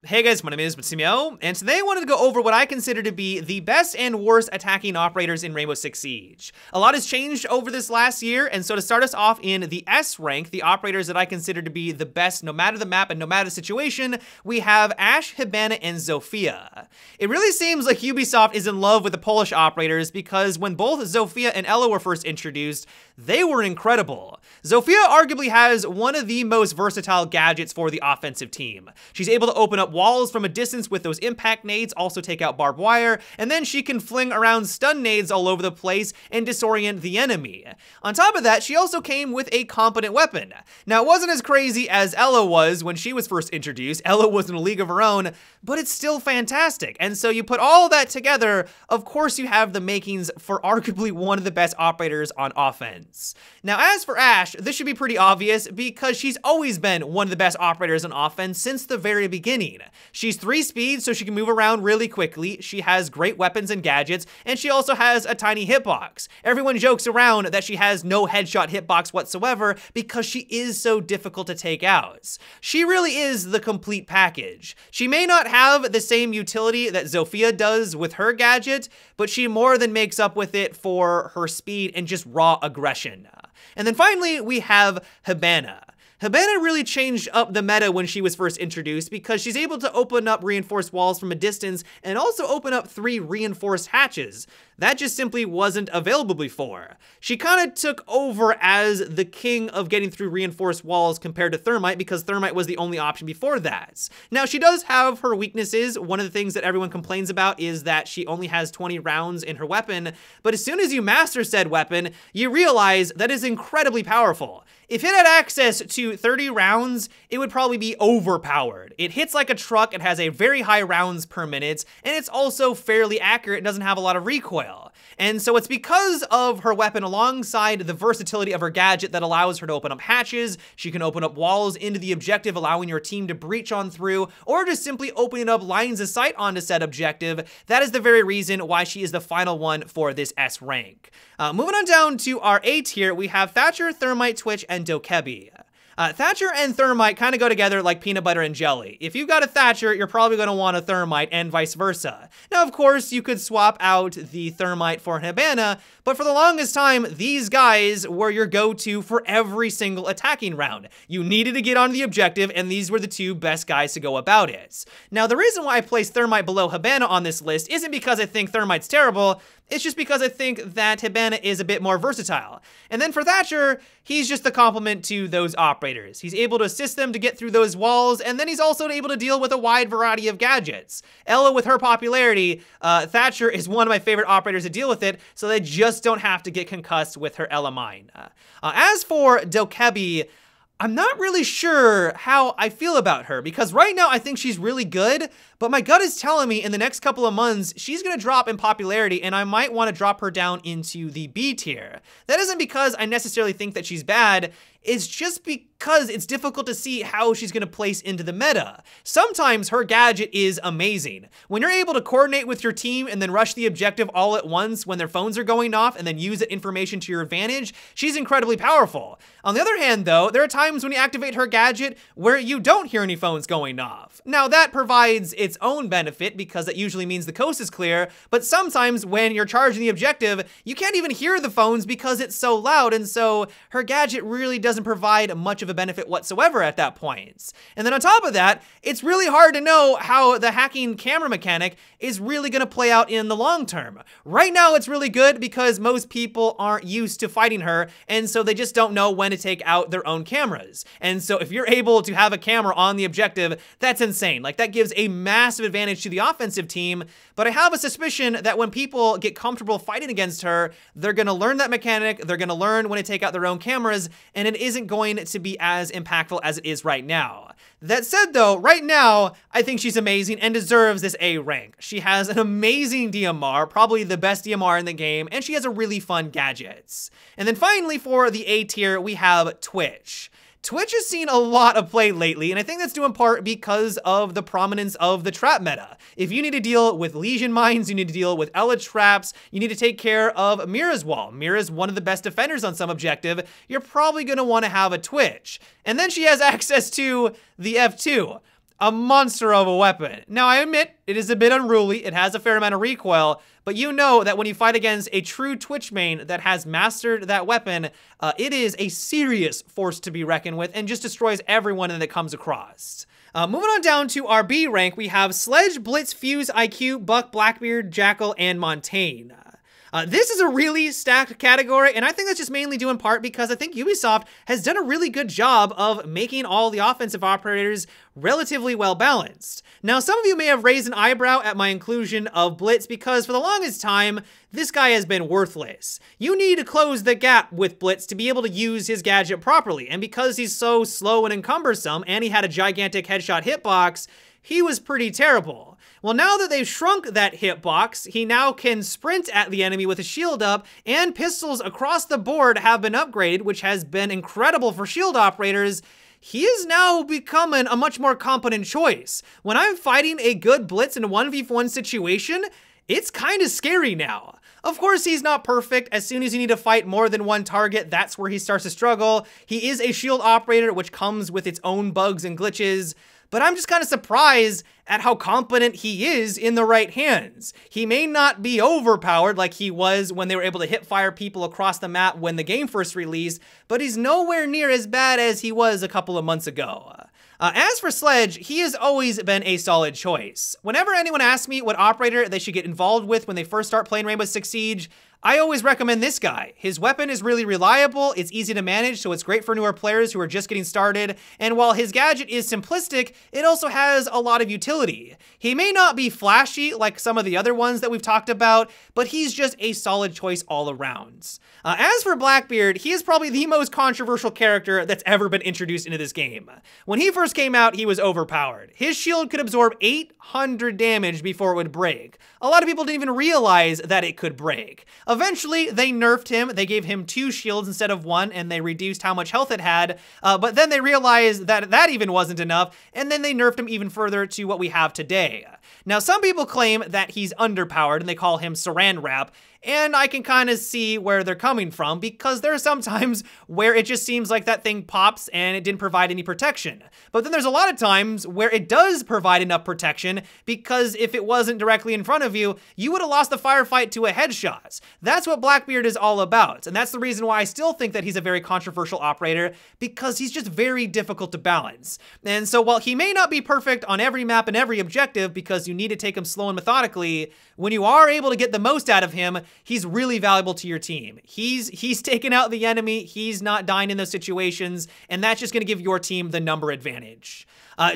Hey guys, my name is Matsumo, and today I wanted to go over what I consider to be the best and worst attacking operators in Rainbow Six Siege. A lot has changed over this last year, and so to start us off in the S rank, the operators that I consider to be the best no matter the map and no matter the situation, we have Ashe, Hibana, and Sofia. It really seems like Ubisoft is in love with the Polish operators because when both Sofia and Elo were first introduced, they were incredible. Sofia arguably has one of the most versatile gadgets for the offensive team. She's able to open up walls from a distance with those impact nades, also take out barbed wire, and then she can fling around stun nades all over the place and disorient the enemy. On top of that, she also came with a competent weapon. Now, it wasn't as crazy as Elo was when she was first introduced. Elo was in a league of her own, but it's still fantastic. And so you put all that together, of course you have the makings for arguably one of the best operators on offense. Now, as for Ashe, this should be pretty obvious because she's always been one of the best operators on offense since the very beginning. She's 3 speed, so she can move around really quickly. She has great weapons and gadgets, and she also has a tiny hitbox. Everyone jokes around that she has no headshot hitbox whatsoever because she is so difficult to take out. She really is the complete package. She may not have the same utility that Sofia does with her gadget, but she more than makes up with it for her speed and just raw aggression. And then finally, we have Hibana. Hibana really changed up the meta when she was first introduced because she's able to open up reinforced walls from a distance and also open up 3 reinforced hatches. That just simply wasn't available before. She kind of took over as the king of getting through reinforced walls compared to Thermite because Thermite was the only option before that. Now, she does have her weaknesses. One of the things that everyone complains about is that she only has 20 rounds in her weapon, but as soon as you master said weapon, you realize that is incredibly powerful. If it had access to 30 rounds, it would probably be overpowered. It hits like a truck, it has a very high rounds per minute, and it's also fairly accurate and doesn't have a lot of recoil. And so it's because of her weapon alongside the versatility of her gadget that allows her to open up hatches. She can open up walls into the objective, allowing your team to breach on through, or just simply opening up lines of sight onto said objective. That is the very reason why she is the final one for this S rank. Moving on down to our A tier, we have Thatcher, Thermite, Twitch, and Dokebi. Thatcher and Thermite kind of go together like peanut butter and jelly. If you've got a Thatcher, you're probably going to want a Thermite and vice versa. Now, of course, you could swap out the Thermite for Hibana, but for the longest time, these guys were your go-to for every single attacking round. You needed to get onto the objective, and these were the 2 best guys to go about it. Now, the reason why I placed Thermite below Hibana on this list isn't because I think Thermite's terrible, it's just because I think that Hibana is a bit more versatile. And then for Thatcher, he's just the complement to those operators. He's able to assist them to get through those walls, and then he's also able to deal with a wide variety of gadgets. Ella, with her popularity, Thatcher is one of my favorite operators to deal with it, so they just don't have to get concussed with her Ella mine. As for Dokebi, I'm not really sure how I feel about her because right now I think she's really good, but my gut is telling me in the next couple of months, she's gonna drop in popularity and I might wanna drop her down into the B tier. That isn't because I necessarily think that she's bad, it's just because it's difficult to see how she's gonna place into the meta. Sometimes her gadget is amazing. When you're able to coordinate with your team and then rush the objective all at once when their phones are going off and then use that information to your advantage, she's incredibly powerful. On the other hand though, there are times when you activate her gadget where you don't hear any phones going off. Now that provides its own benefit because that usually means the coast is clear, but sometimes when you're charging the objective, you can't even hear the phones because it's so loud, and so her gadget really doesn't provide much of a benefit whatsoever at that point. And then on top of that, it's really hard to know how the hacking camera mechanic is really gonna play out in the long term. Right now it's really good because most people aren't used to fighting her, and so they just don't know when to take out their own cameras. And so if you're able to have a camera on the objective, that's insane. Like, that gives a massive advantage to the offensive team, but I have a suspicion that when people get comfortable fighting against her, they're gonna learn that mechanic, they're gonna learn when to take out their own cameras, and it isn't going to be as impactful as it is right now. That said though, right now, I think she's amazing and deserves this A rank. She has an amazing DMR, probably the best DMR in the game, and she has a really fun gadgets. And then finally for the A tier, we have Twitch. Twitch has seen a lot of play lately, and I think that's due in part because of the prominence of the trap meta. If you need to deal with Legion mines, you need to deal with Ela traps, you need to take care of Mira's wall. Mira's one of the best defenders on some objective, you're probably gonna wanna have a Twitch. And then she has access to the F2. a monster of a weapon. Now, I admit, it is a bit unruly, it has a fair amount of recoil, but you know that when you fight against a true Twitch main that has mastered that weapon, it is a serious force to be reckoned with and just destroys everyone that it comes across. Moving on down to our B rank, we have Sledge, Blitz, Fuse, IQ, Buck, Blackbeard, Jackal, and Montaigne. This is a really stacked category, and I think that's just mainly due in part because I think Ubisoft has done a really good job of making all the offensive operators relatively well balanced. Now, some of you may have raised an eyebrow at my inclusion of Blitz because for the longest time, this guy has been worthless. You need to close the gap with Blitz to be able to use his gadget properly, and because he's so slow and encumbersome, and he had a gigantic headshot hitbox, he was pretty terrible. Well, now that they've shrunk that hitbox, he now can sprint at the enemy with a shield up, and pistols across the board have been upgraded, which has been incredible for shield operators. He is now becoming a much more competent choice. When I'm fighting a good Blitz in a 1v1 situation, it's kind of scary now. Of course, he's not perfect. As soon as you need to fight more than one target, that's where he starts to struggle. He is a shield operator, which comes with its own bugs and glitches. But I'm just kind of surprised at how competent he is in the right hands. He may not be overpowered like he was when they were able to hit fire people across the map when the game first released, but he's nowhere near as bad as he was a couple of months ago. As for Sledge, he has always been a solid choice. Whenever anyone asks me what operator they should get involved with when they first start playing Rainbow Six Siege, I always recommend this guy. His weapon is really reliable, it's easy to manage, so it's great for newer players who are just getting started, and while his gadget is simplistic, it also has a lot of utility. He may not be flashy like some of the other ones that we've talked about, but he's just a solid choice all around. As for Blackbeard, he is probably the most controversial character that's ever been introduced into this game. When he first came out, he was overpowered. His shield could absorb 800 damage before it would break. A lot of people didn't even realize that it could break. Eventually, they nerfed him. They gave him 2 shields instead of 1, and they reduced how much health it had. But then they realized that that even wasn't enough, and then they nerfed him even further to what we have today. Now, some people claim that he's underpowered, and they call him Saran Wrap, and I can kind of see where they're coming from because there are some times where it just seems like that thing pops and it didn't provide any protection. But then there's a lot of times where it does provide enough protection because if it wasn't directly in front of you, you would have lost the firefight to a headshot. That's what Blackbeard is all about, and that's the reason why I still think that he's a very controversial operator because he's just very difficult to balance. And so while he may not be perfect on every map and every objective because you need to take him slow and methodically, when you are able to get the most out of him, he's really valuable to your team. He's taken out the enemy, he's not dying in those situations, and that's just gonna give your team the number advantage.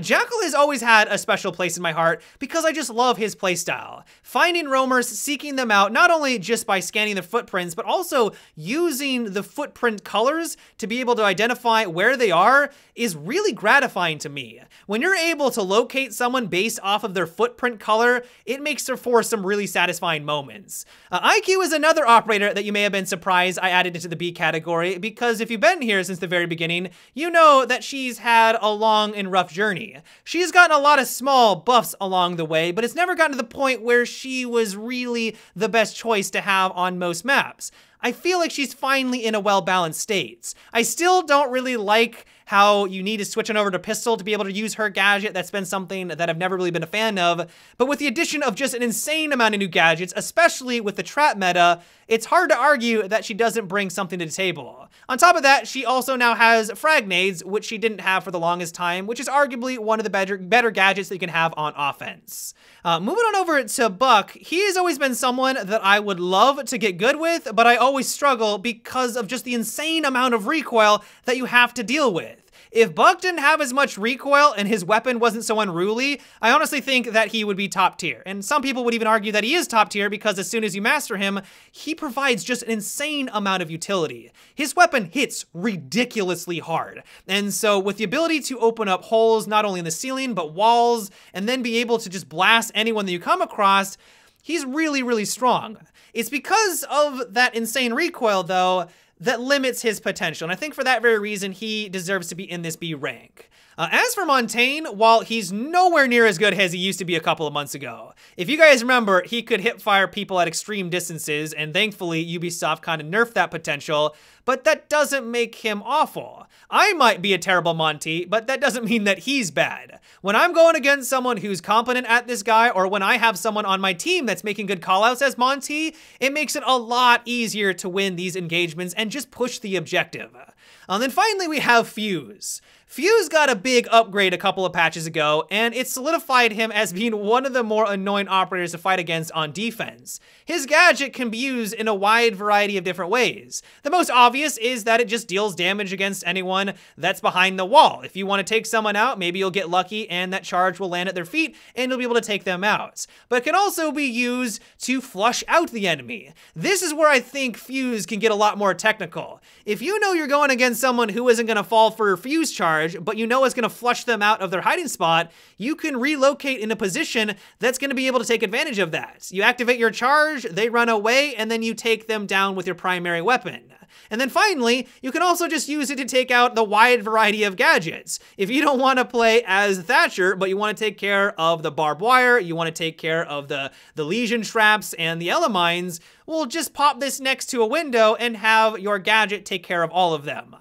Jackal has always had a special place in my heart because I just love his playstyle. Finding roamers, seeking them out, not only just by scanning their footprints, but also using the footprint colors to be able to identify where they are is really gratifying to me. When you're able to locate someone based off of their footprint color, it makes for some really satisfying moments. IQ is another operator that you may have been surprised I added into the B category because if you've been here since the very beginning, you know that she's had a long and rough journey. She's gotten a lot of small buffs along the way, but it's never gotten to the point where she was really the best choice to have on most maps. I feel like she's finally in a well-balanced state. I still don't really like how you need to switch on over to pistol to be able to use her gadget. That's been something that I've never really been a fan of. But with the addition of just an insane amount of new gadgets, especially with the trap meta, it's hard to argue that she doesn't bring something to the table. On top of that, she also now has frag nades, which she didn't have for the longest time, which is arguably one of the better gadgets that you can have on offense. Moving on over to Buck, he has always been someone that I would love to get good with, but I always struggle because of just the insane amount of recoil that you have to deal with. If Buck didn't have as much recoil and his weapon wasn't so unruly, I honestly think that he would be top tier. And some people would even argue that he is top tier because as soon as you master him, he provides just an insane amount of utility. His weapon hits ridiculously hard. And so with the ability to open up holes, not only in the ceiling, but walls, and then be able to just blast anyone that you come across, he's really, really strong. It's because of that insane recoil, though, that limits his potential. And I think for that very reason, he deserves to be in this B rank. As for Montaigne, while he's nowhere near as good as he used to be a couple of months ago, if you guys remember, he could hip-fire people at extreme distances, and thankfully Ubisoft kind of nerfed that potential, but that doesn't make him awful. I might be a terrible Monty, but that doesn't mean that he's bad. When I'm going against someone who's competent at this guy, or when I have someone on my team that's making good callouts as Monty, it makes it a lot easier to win these engagements and just push the objective. And then finally we have Fuse. Fuse got a big upgrade a couple of patches ago, and it solidified him as being one of the more annoying operators to fight against on defense. His gadget can be used in a wide variety of different ways. The most obvious is that it just deals damage against anyone that's behind the wall. If you want to take someone out, maybe you'll get lucky and that charge will land at their feet and you'll be able to take them out. But it can also be used to flush out the enemy. This is where I think Fuse can get a lot more technical. If you know you're going against someone who isn't going to fall for a Fuse charge, but you know it's going to flush them out of their hiding spot, you can relocate in a position that's going to be able to take advantage of that. You activate your charge, they run away, and then you take them down with your primary weapon. And then finally, you can also just use it to take out the wide variety of gadgets. If you don't want to play as Thatcher, but you want to take care of the barbed wire, you want to take care of the lesion traps and the elemines, well, just pop this next to a window and have your gadget take care of all of them.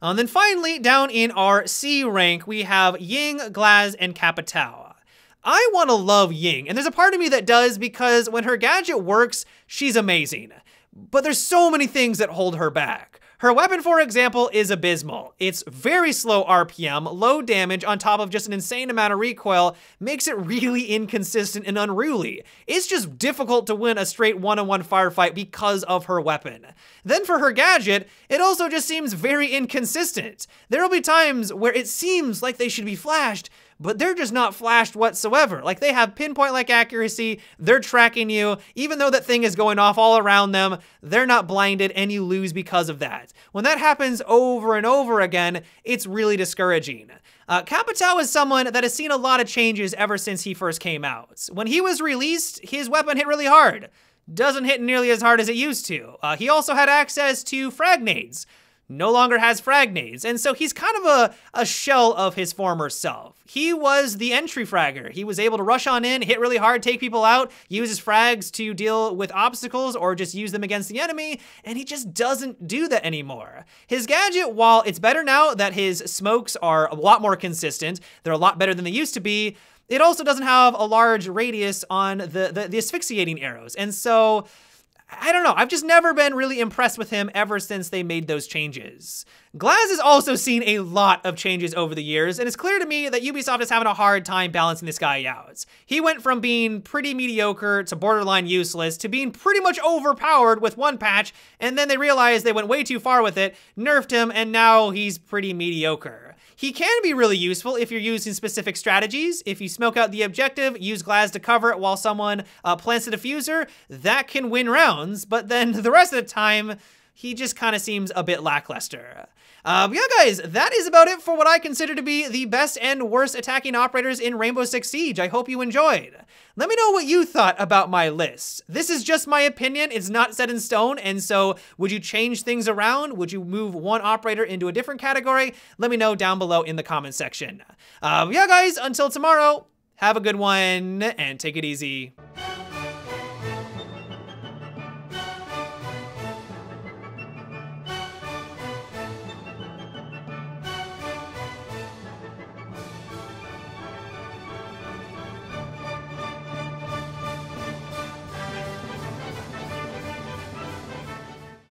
And then finally, down in our C rank, we have Ying, Glaz, and Capitao. I want to love Ying, and there's a part of me that does because when her gadget works, she's amazing. But there's so many things that hold her back. Her weapon, for example, is abysmal. It's very slow RPM, low damage on top of just an insane amount of recoil, makes it really inconsistent and unruly. It's just difficult to win a straight one-on-one firefight because of her weapon. Then for her gadget, it also just seems very inconsistent. There will be times where it seems like they should be flashed, but they're just not flashed whatsoever. Like, they have pinpoint-like accuracy, they're tracking you, even though that thing is going off all around them, they're not blinded and you lose because of that. When that happens over and over again, it's really discouraging. Capitao is someone that has seen a lot of changes ever since he first came out. When he was released, his weapon hit really hard. Doesn't hit nearly as hard as it used to. He also had access to frag nades. No longer has frag nades, and so he's kind of a shell of his former self. He was the entry fragger. He was able to rush on in, hit really hard, take people out, use his frags to deal with obstacles or just use them against the enemy, and he just doesn't do that anymore. His gadget, while it's better now that his smokes are a lot more consistent, they're a lot better than they used to be, it also doesn't have a large radius on the asphyxiating arrows, and so I don't know, I've just never been really impressed with him ever since they made those changes. Glaz has also seen a lot of changes over the years, and it's clear to me that Ubisoft is having a hard time balancing this guy out. He went from being pretty mediocre to borderline useless to being pretty much overpowered with one patch, and then they realized they went way too far with it, nerfed him, and now he's pretty mediocre. He can be really useful if you're using specific strategies. If you smoke out the objective, use Glaz to cover it while someone plants a diffuser, that can win rounds, but then the rest of the time, he just kind of seems a bit lackluster. Yeah, guys, that is about it for what I consider to be the best and worst attacking operators in Rainbow Six Siege. I hope you enjoyed. Let me know what you thought about my list. This is just my opinion. It's not set in stone, and so would you change things around? Would you move one operator into a different category? Let me know down below in the comment section. Yeah, guys, until tomorrow, have a good one, and take it easy.